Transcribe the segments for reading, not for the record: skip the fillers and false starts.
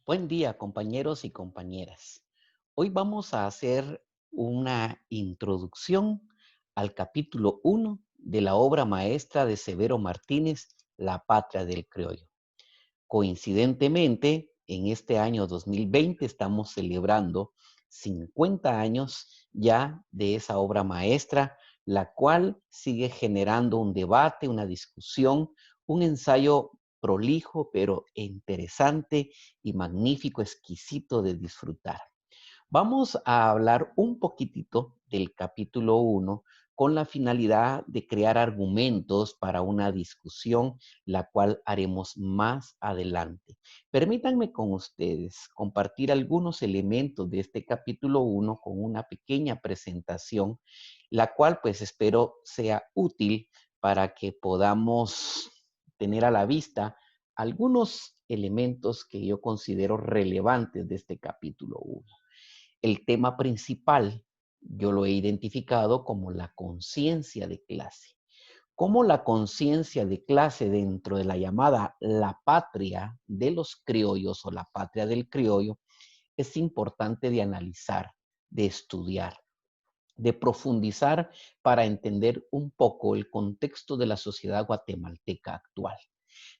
Buen día, compañeros y compañeras. Hoy vamos a hacer una introducción al capítulo 1 de la obra maestra de Severo Martínez, La Patria del Criollo. Coincidentemente, en este año 2020 estamos celebrando 50 años ya de esa obra maestra, la cual sigue generando un debate, una discusión, un ensayo prolijo, pero interesante y magnífico, exquisito de disfrutar. Vamos a hablar un poquitito del capítulo 1 con la finalidad de crear argumentos para una discusión, la cual haremos más adelante. Permítanme con ustedes compartir algunos elementos de este capítulo 1 con una pequeña presentación, la cual pues espero sea útil para que podamos tener a la vista algunos elementos que yo considero relevantes de este capítulo 1. El tema principal yo lo he identificado como la conciencia de clase. Cómo la conciencia de clase dentro de la llamada la patria de los criollos o la patria del criollo es importante de analizar, de estudiar, de profundizar para entender un poco el contexto de la sociedad guatemalteca actual.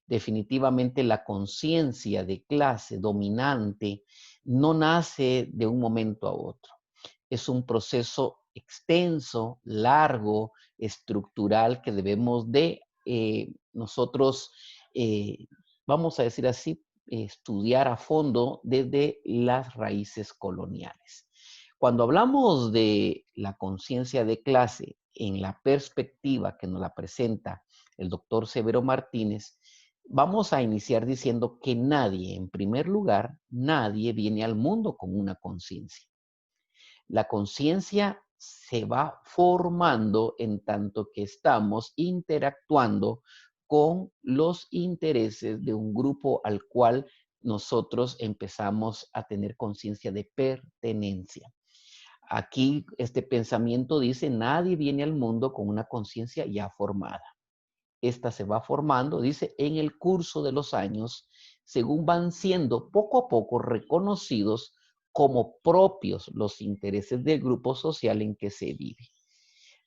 Definitivamente la conciencia de clase dominante no nace de un momento a otro. Es un proceso extenso, largo, estructural que debemos de nosotros, eh, vamos a decir así, estudiar a fondo desde las raíces coloniales. Cuando hablamos de la conciencia de clase en la perspectiva que nos la presenta el doctor Severo Martínez, vamos a iniciar diciendo que nadie, en primer lugar, nadie viene al mundo con una conciencia. La conciencia se va formando en tanto que estamos interactuando con los intereses de un grupo al cual nosotros empezamos a tener conciencia de pertenencia. Aquí este pensamiento dice, nadie viene al mundo con una conciencia ya formada. Esta se va formando, dice, en el curso de los años, según van siendo poco a poco reconocidos como propios los intereses del grupo social en que se vive.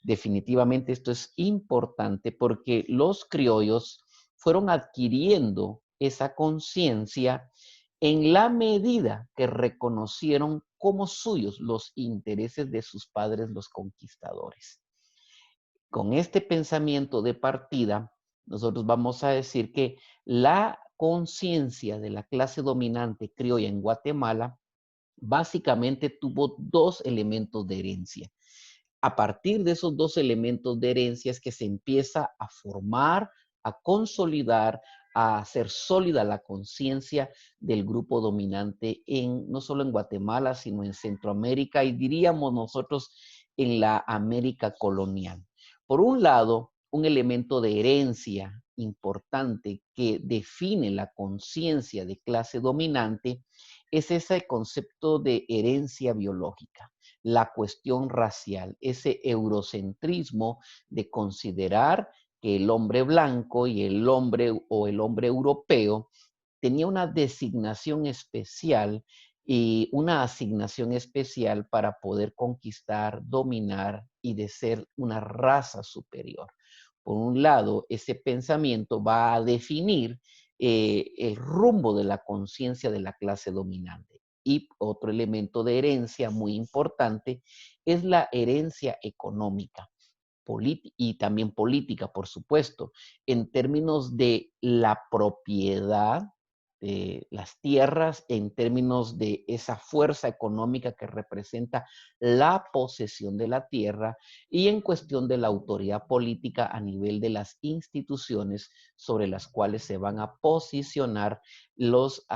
Definitivamente esto es importante porque los criollos fueron adquiriendo esa conciencia en la medida que reconocieron como suyos los intereses de sus padres, los conquistadores. Con este pensamiento de partida, nosotros vamos a decir que la conciencia de la clase dominante criolla en Guatemala básicamente tuvo dos elementos de herencia. A partir de esos dos elementos de herencia es que se empieza a formar, a consolidar, a hacer sólida la conciencia del grupo dominante no solo en Guatemala, sino en Centroamérica y diríamos nosotros en la América colonial. Por un lado, un elemento de herencia importante que define la conciencia de clase dominante es ese concepto de herencia biológica, la cuestión racial, ese eurocentrismo de considerar que el hombre blanco y el hombre o el hombre europeo tenía una designación especial y una asignación especial para poder conquistar, dominar y de ser una raza superior. Por un lado, ese pensamiento va a definir el rumbo de la conciencia de la clase dominante. Y otro elemento de herencia muy importante es la herencia económica y también política, por supuesto, en términos de la propiedad de las tierras, en términos de esa fuerza económica que representa la posesión de la tierra y en cuestión de la autoridad política a nivel de las instituciones sobre las cuales se van a posicionar los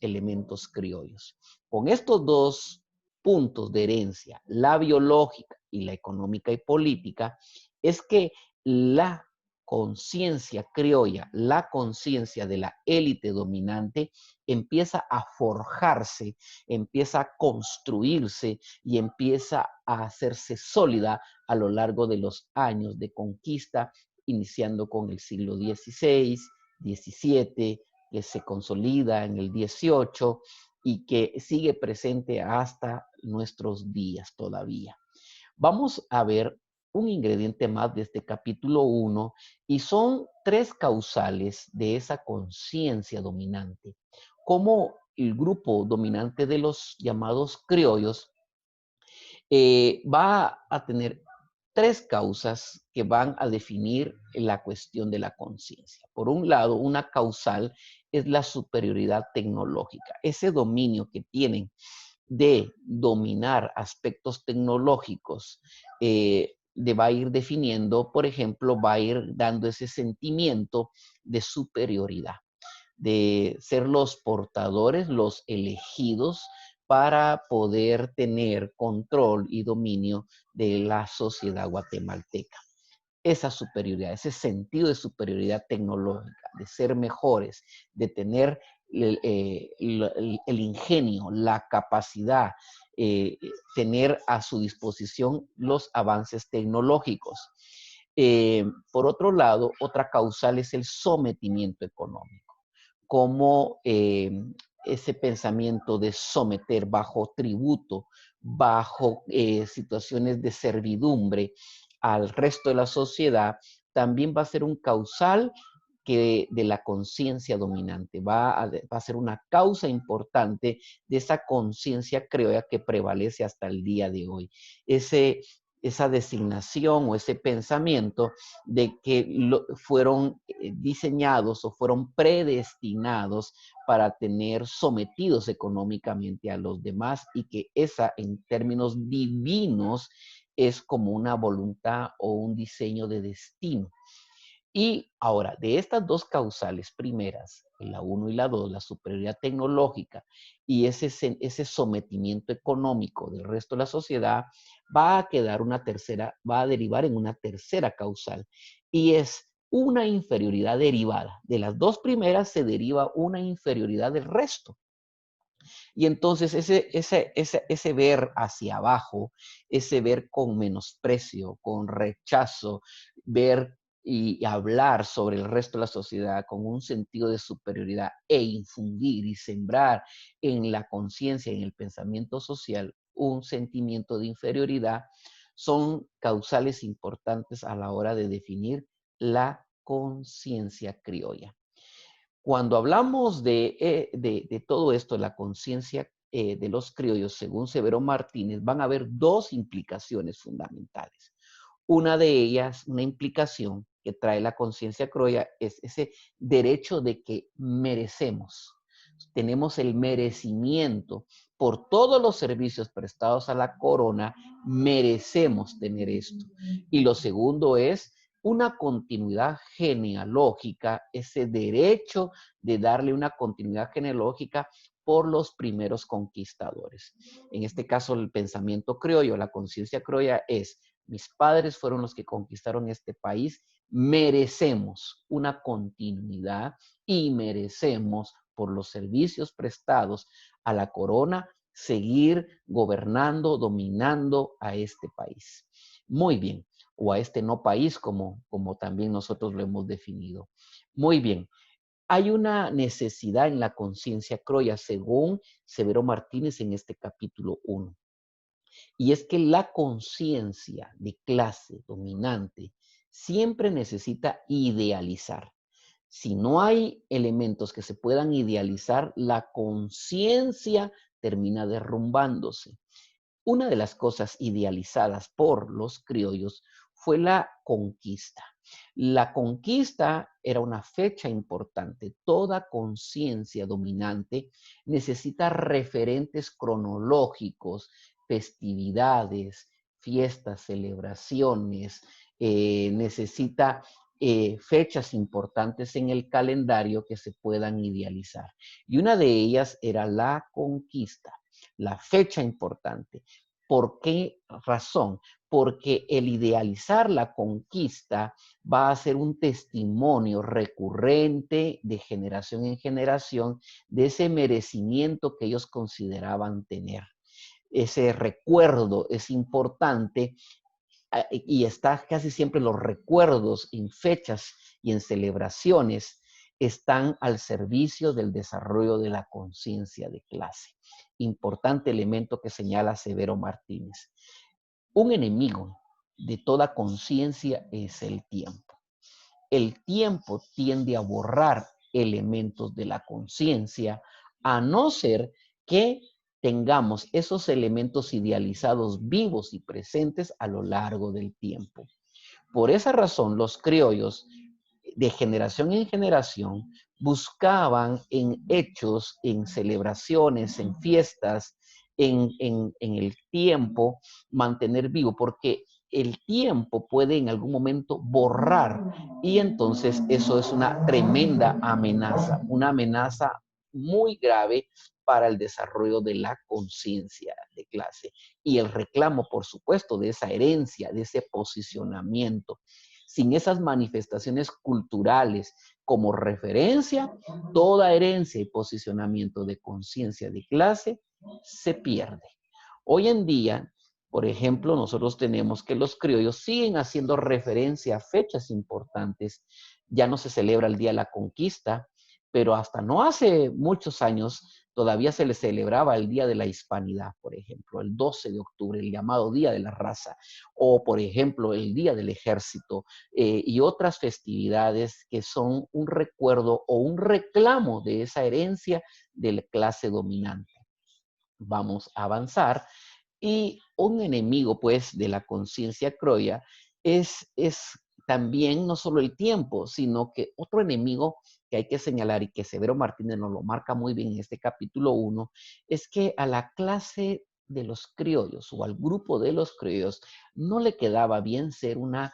elementos criollos. Con estos dos puntos de herencia, la biológica y la económica y política, es que la conciencia criolla, la conciencia de la élite dominante empieza a forjarse, empieza a construirse y empieza a hacerse sólida a lo largo de los años de conquista, iniciando con el siglo XVI, XVII, que se consolida en el 18 y que sigue presente hasta nuestros días todavía. Vamos a ver un ingrediente más de este capítulo 1 y son tres causales de esa conciencia dominante. Cómo el grupo dominante de los llamados criollos va a tener tres causas que van a definir la cuestión de la conciencia. Por un lado, una causal es la superioridad tecnológica, ese dominio que tienen de dominar aspectos tecnológicos, va a ir definiendo, por ejemplo, va a ir dando ese sentimiento de superioridad, de ser los portadores, los elegidos para poder tener control y dominio de la sociedad guatemalteca. Esa superioridad, ese sentido de superioridad tecnológica, de ser mejores, de tener el ingenio, la capacidad, tener a su disposición los avances tecnológicos. Por otro lado, otra causal es el sometimiento económico, como ese pensamiento de someter bajo tributo, bajo situaciones de servidumbre al resto de la sociedad, también va a ser un causal de la conciencia dominante, va a ser una causa importante de esa conciencia criolla que prevalece hasta el día de hoy. Esa designación o ese pensamiento de que fueron diseñados o fueron predestinados para tener sometidos económicamente a los demás y que esa en términos divinos es como una voluntad o un diseño de destino. Y ahora, de estas dos causales primeras, la 1 y la 2, la superioridad tecnológica y ese sometimiento económico del resto de la sociedad, va a quedar una tercera, va a derivar en una tercera causal. Y es una inferioridad derivada. De las dos primeras se deriva una inferioridad del resto. Y entonces ese ver hacia abajo, ese ver con menosprecio, con rechazo, ver y hablar sobre el resto de la sociedad con un sentido de superioridad e infundir y sembrar en la conciencia, en el pensamiento social, un sentimiento de inferioridad, son causales importantes a la hora de definir la conciencia criolla. Cuando hablamos de todo esto, la conciencia de los criollos, según Severo Martínez, van a haber dos implicaciones fundamentales. Una de ellas, una implicación que trae la conciencia criolla, es ese derecho de que merecemos. Tenemos el merecimiento por todos los servicios prestados a la corona, merecemos tener esto. Y lo segundo es una continuidad genealógica, ese derecho de darle una continuidad genealógica por los primeros conquistadores. En este caso, el pensamiento criollo, la conciencia criolla es, mis padres fueron los que conquistaron este país, merecemos una continuidad y merecemos, por los servicios prestados a la corona, seguir gobernando, dominando a este país. Muy bien, o a este no país, como también nosotros lo hemos definido. Muy bien. Hay una necesidad en la conciencia criolla, según Severo Martínez en este capítulo 1. Y es que la conciencia de clase dominante siempre necesita idealizar. Si no hay elementos que se puedan idealizar, la conciencia termina derrumbándose. Una de las cosas idealizadas por los criollos fue la conquista. La conquista era una fecha importante. Toda conciencia dominante necesita referentes cronológicos, festividades, fiestas, celebraciones, necesita fechas importantes en el calendario que se puedan idealizar. Y una de ellas era la conquista, la fecha importante. ¿Por qué razón? Porque el idealizar la conquista va a ser un testimonio recurrente de generación en generación de ese merecimiento que ellos consideraban tener. Ese recuerdo es importante y está casi siempre los recuerdos en fechas y en celebraciones están al servicio del desarrollo de la conciencia de clase. Importante elemento que señala Severo Martínez. Un enemigo de toda conciencia es el tiempo. El tiempo tiende a borrar elementos de la conciencia, a no ser que tengamos esos elementos idealizados vivos y presentes a lo largo del tiempo. Por esa razón, los criollos, de generación en generación, buscaban en hechos, en celebraciones, en fiestas, en el tiempo, mantener vivo, porque el tiempo puede en algún momento borrar y entonces eso es una tremenda amenaza, una amenaza muy grave para el desarrollo de la conciencia de clase y el reclamo, por supuesto, de esa herencia, de ese posicionamiento. Sin esas manifestaciones culturales como referencia, toda herencia y posicionamiento de conciencia de clase se pierde. Hoy en día, por ejemplo, nosotros tenemos que los criollos siguen haciendo referencia a fechas importantes. Ya no se celebra el Día de la Conquista, pero hasta no hace muchos años todavía se le celebraba el Día de la Hispanidad, por ejemplo, el 12 de octubre, el llamado Día de la Raza, o por ejemplo, el Día del Ejército, y otras festividades que son un recuerdo o un reclamo de esa herencia de la clase dominante. Vamos a avanzar. Y un enemigo, pues, de la conciencia criolla es también no solo el tiempo, sino que otro enemigo que hay que señalar y que Severo Martínez nos lo marca muy bien en este capítulo 1, es que a la clase de los criollos o al grupo de los criollos no le quedaba bien ser una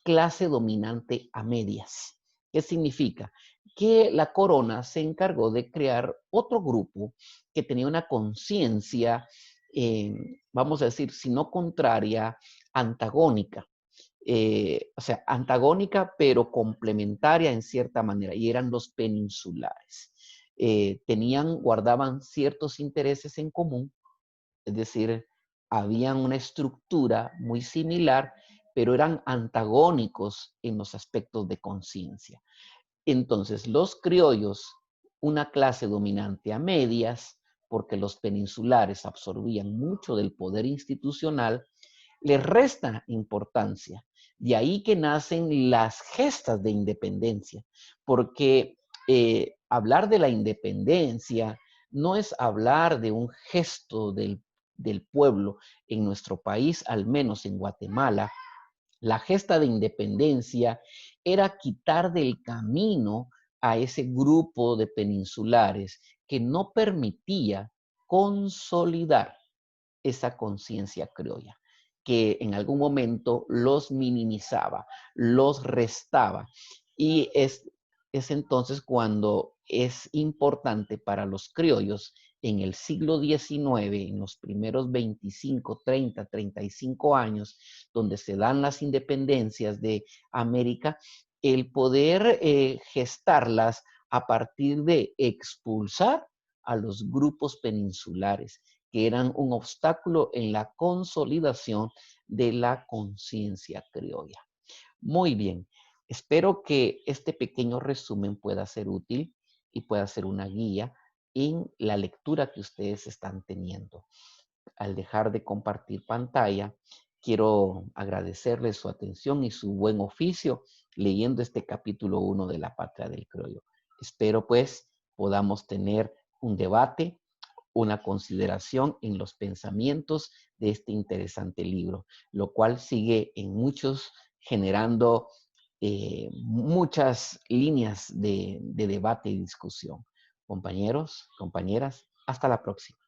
clase dominante a medias. ¿Qué significa? Que la corona se encargó de crear otro grupo que tenía una conciencia, vamos a decir, si no contraria, antagónica. O sea, antagónica, pero complementaria en cierta manera, y eran los peninsulares. Guardaban ciertos intereses en común, es decir, habían una estructura muy similar, pero eran antagónicos en los aspectos de conciencia. Entonces, los criollos, una clase dominante a medias, porque los peninsulares absorbían mucho del poder institucional, les resta importancia. De ahí que nacen las gestas de independencia, porque hablar de la independencia no es hablar de un gesto del pueblo en nuestro país, al menos en Guatemala. La gesta de independencia era quitar del camino a ese grupo de peninsulares que no permitía consolidar esa conciencia criolla, que en algún momento los minimizaba, los restaba. Y es entonces cuando es importante para los criollos en el siglo XIX, en los primeros 25, 30, 35 años, donde se dan las independencias de América, el poder gestarlas a partir de expulsar a los grupos peninsulares que eran un obstáculo en la consolidación de la conciencia criolla. Muy bien, espero que este pequeño resumen pueda ser útil y pueda ser una guía en la lectura que ustedes están teniendo. Al dejar de compartir pantalla, quiero agradecerles su atención y su buen oficio leyendo este capítulo 1 de La Patria del Criollo. Espero pues podamos tener un debate, una consideración en los pensamientos de este interesante libro, lo cual sigue en muchos generando muchas líneas de debate y discusión. Compañeros, compañeras, hasta la próxima.